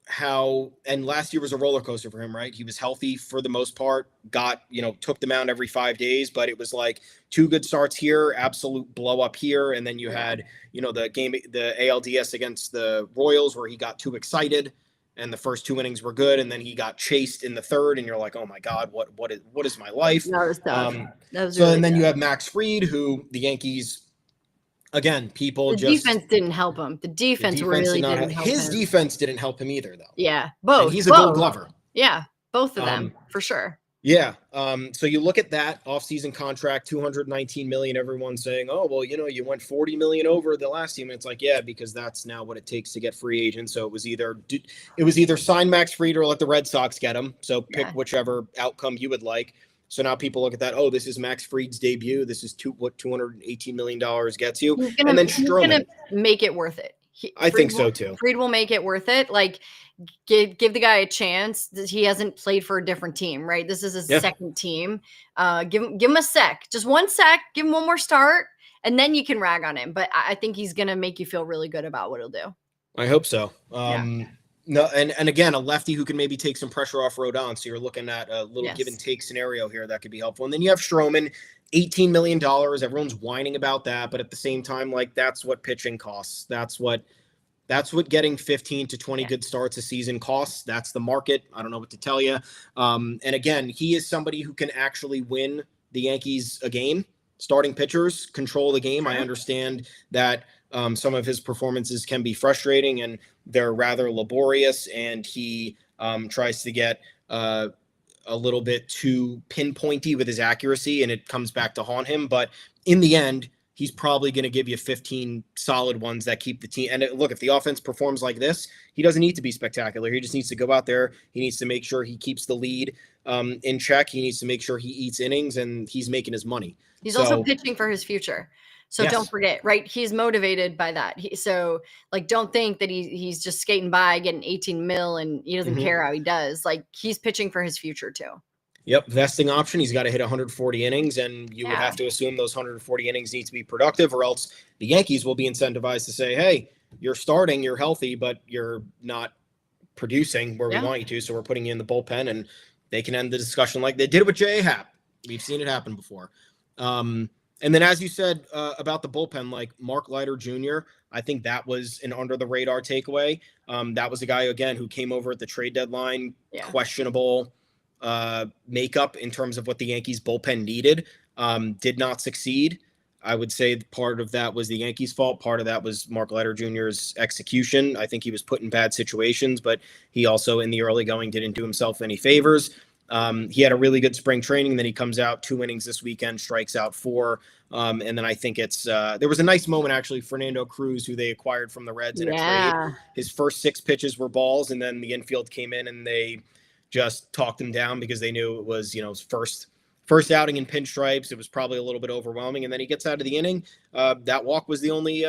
Speaker 2: how. And last year was a roller coaster for him, right? He was healthy for the most part, took the mound every 5 days, but it was like 2 good starts here, absolute blow up here. And then you had, the ALDS against the Royals where he got too excited and the first 2 innings were good. And then he got chased in the third and you're like, oh my God, what is my life?
Speaker 3: That was tough.
Speaker 2: And then you have Max Fried, who the Yankees, again, defense
Speaker 3: didn't help him. The defense really didn't help him.
Speaker 2: His defense didn't help him either, though.
Speaker 3: Yeah, both.
Speaker 2: And he's a Gold Glover.
Speaker 3: Yeah, both of them, for sure.
Speaker 2: Yeah. So you look at that offseason contract, $219 million. Everyone's saying, oh, well, you went $40 million over the last team. And it's like, yeah, because that's now what it takes to get free agents. So it was either sign Max Fried or let the Red Sox get him. So pick whichever outcome you would like. So now people look at that. Oh, this is Max Fried's debut. This is what $218 million gets you.
Speaker 3: He's gonna make it worth it.
Speaker 2: I think so too.
Speaker 3: Fried will make it worth it. Like, give the guy a chance. He hasn't played for a different team, right? This is his second team. Give him a sec, just one sec. Give him one more start, and then you can rag on him. But I think he's gonna make you feel really good about what he'll do.
Speaker 2: I hope so. No, and again, a lefty who can maybe take some pressure off Rodon. So you're looking at a little give and take scenario here that could be helpful. And then you have Stroman, $18 million. Everyone's whining about that, but at the same time, like, that's what pitching costs. That's what getting 15 to 20 good starts a season costs. That's the market. I don't know what to tell you. And again, he is somebody who can actually win the Yankees a game. Starting pitchers control the game. I understand that some of his performances can be frustrating and they're rather laborious, and he tries to get a little bit too pinpointy with his accuracy, and it comes back to haunt him. But in the end, he's probably going to give you 15 solid ones that keep the team. And look, if the offense performs like this, he doesn't need to be spectacular. He just needs to go out there. He needs to make sure he keeps the lead in check. He needs to make sure he eats innings, and he's making his money.
Speaker 3: He's also pitching for his future. So don't forget, right? He's motivated by that. So like, don't think that he's just skating by getting 18 mil and he doesn't care how he does. Like, he's pitching for his future too.
Speaker 2: Yep. Vesting option. He's got to hit 140 innings, and you would have to assume those 140 innings need to be productive, or else the Yankees will be incentivized to say, hey, you're starting, you're healthy, but you're not producing where we want you to. So we're putting you in the bullpen, and they can end the discussion like they did with J.A. Happ. We've seen it happen before. And then, as you said about the bullpen, like Mark Leiter Jr., I think that was an under-the-radar takeaway. That was a guy, again, who came over at the trade deadline, questionable makeup in terms of what the Yankees bullpen needed, did not succeed. I would say part of that was the Yankees' fault. Part of that was Mark Leiter Jr.'s execution. I think he was put in bad situations, but he also, in the early going, didn't do himself any favors. He had a really good spring training. Then he comes out 2 innings this weekend, strikes out 4. And then I think it's there was a nice moment, actually. Fernando Cruz, who they acquired from the Reds in a trade. His first 6 pitches were balls, and then the infield came in and they just talked him down because they knew it was, his first outing in pinstripes. It was probably a little bit overwhelming. And then he gets out of the inning. That walk was the only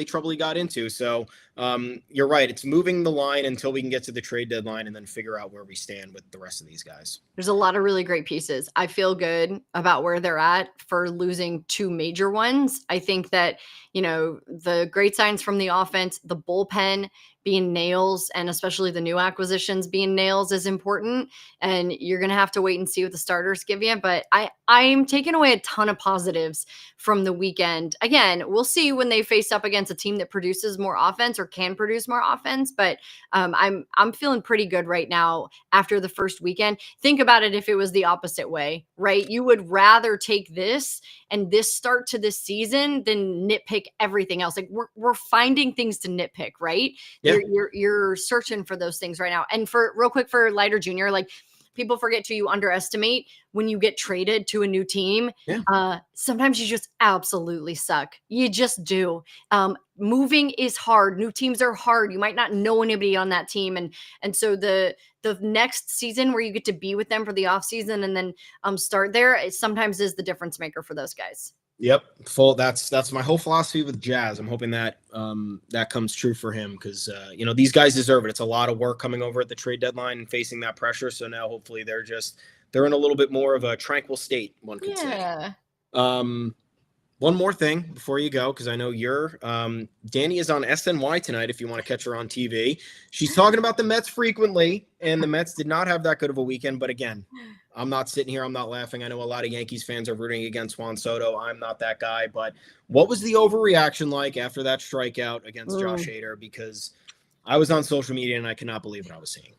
Speaker 2: trouble he got into. So you're right. It's moving the line until we can get to the trade deadline and then figure out where we stand with the rest of these guys.
Speaker 3: There's a lot of really great pieces. I feel good about where they're at for losing 2 major ones. I think that, the great signs from the offense, the bullpen being nails, and especially the new acquisitions being nails is important. And you're going to have to wait and see what the starters give you. But I'm taking away a ton of positives from the weekend. Again, we'll see when they face up against a team that produces more offense or can produce more offense. But I'm feeling pretty good right now after the first weekend. Think about it if it was the opposite way, right? You would rather take this and this start to this season than nitpick everything else. Like, we're finding things to nitpick, right? Yeah. You're searching for those things right now. And for real quick for Leiter Jr., like, people forget to, you underestimate when you get traded to a new team. Sometimes you just absolutely suck. You just do. Moving is hard. New teams are hard. You might not know anybody on that team. And so the next season where you get to be with them for the off season and then start there, it sometimes is the difference maker for those guys.
Speaker 2: Yep. That's my whole philosophy with Jazz. I'm hoping that that comes true for him because, these guys deserve it. It's a lot of work coming over at the trade deadline and facing that pressure. So now hopefully they're in a little bit more of a tranquil state, one could say. One more thing before you go, because I know Dani is on SNY tonight if you want to catch her on TV. She's talking about the Mets frequently, and the Mets did not have that good of a weekend. But again, I'm not sitting here. I'm not laughing. I know a lot of Yankees fans are rooting against Juan Soto. I'm not that guy. But what was the overreaction like after that strikeout against Josh Hader? Because I was on social media, and I cannot believe what I was seeing.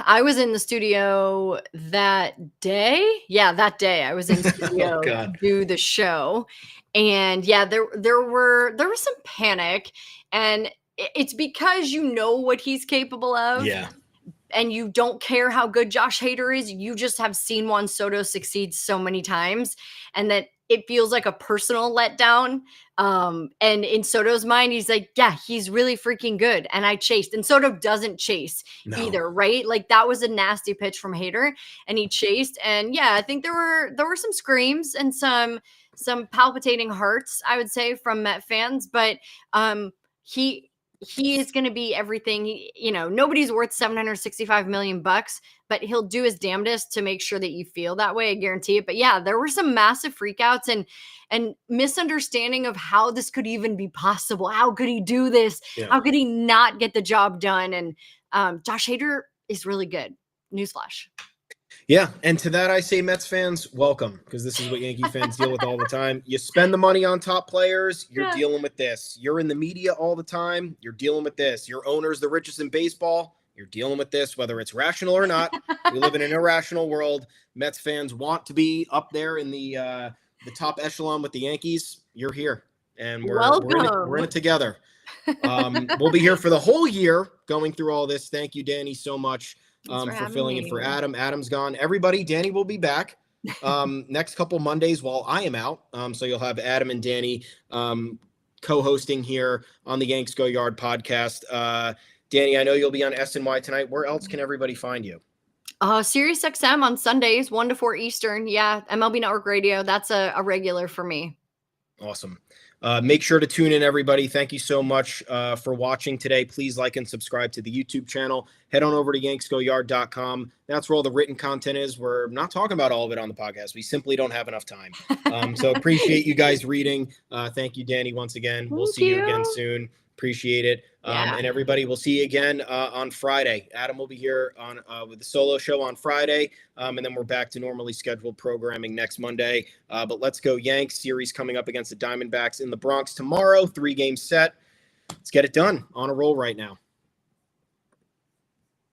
Speaker 3: I was in the studio that day. Yeah, that day I was in the studio to do the show. And yeah, there was some panic, and it's because you know what he's capable of. Yeah. And you don't care how good Josh Hader is. You just have seen Juan Soto succeed so many times, and that it feels like a personal letdown. And in Soto's mind, he's like, yeah, he's really freaking good. And I chased, and Soto doesn't chase either, right? Like, that was a nasty pitch from Hader, and he chased. And yeah, I think there were some screams and some palpitating hearts, I would say, from Met fans. But he is going to be everything. Nobody's worth $765 million, but he'll do his damnedest to make sure that you feel that way. I guarantee it. But yeah, there were some massive freakouts and misunderstanding of how this could even be possible. How could he do this?
Speaker 2: Yeah.
Speaker 3: How could he not get the job done? And Josh Hader is really good. Newsflash.
Speaker 2: Yeah, and to that I say, Mets fans, welcome, because this is what Yankee fans deal with all the time. You spend the money on top players, you're dealing with this. You're in the media all the time, you're dealing with this. Your owner's the richest in baseball, you're dealing with this, whether it's rational or not. We live in an irrational world. Mets fans want to be up there in the top echelon with the Yankees. You're here, and we're in it together. We'll be here for the whole year going through all this. Thank you, Dani, so much. For filling in for Adam. Adam's gone. Everybody, Dani will be back next couple Mondays while I am out. So you'll have Adam and Dani co-hosting here on the Yanks Go Yard podcast. Dani, I know you'll be on SNY tonight. Where else can everybody find you?
Speaker 3: Sirius XM on Sundays, 1 to 4 Eastern. Yeah, MLB Network Radio. That's a regular for me.
Speaker 2: Awesome. Make sure to tune in, everybody. Thank you so much for watching today. Please like and subscribe to the YouTube channel. Head on over to yanksgoyard.com. That's where all the written content is. We're not talking about all of it on the podcast. We simply don't have enough time. So appreciate you guys reading. Thank you, Dani, once again. We'll see you again soon. Appreciate it. And everybody, we'll see you again on Friday. Adam will be here on with the solo show on Friday. And then we're back to normally scheduled programming next Monday. But let's go Yanks series coming up against the Diamondbacks in the Bronx tomorrow. 3-game set. Let's get it done. On a roll right now.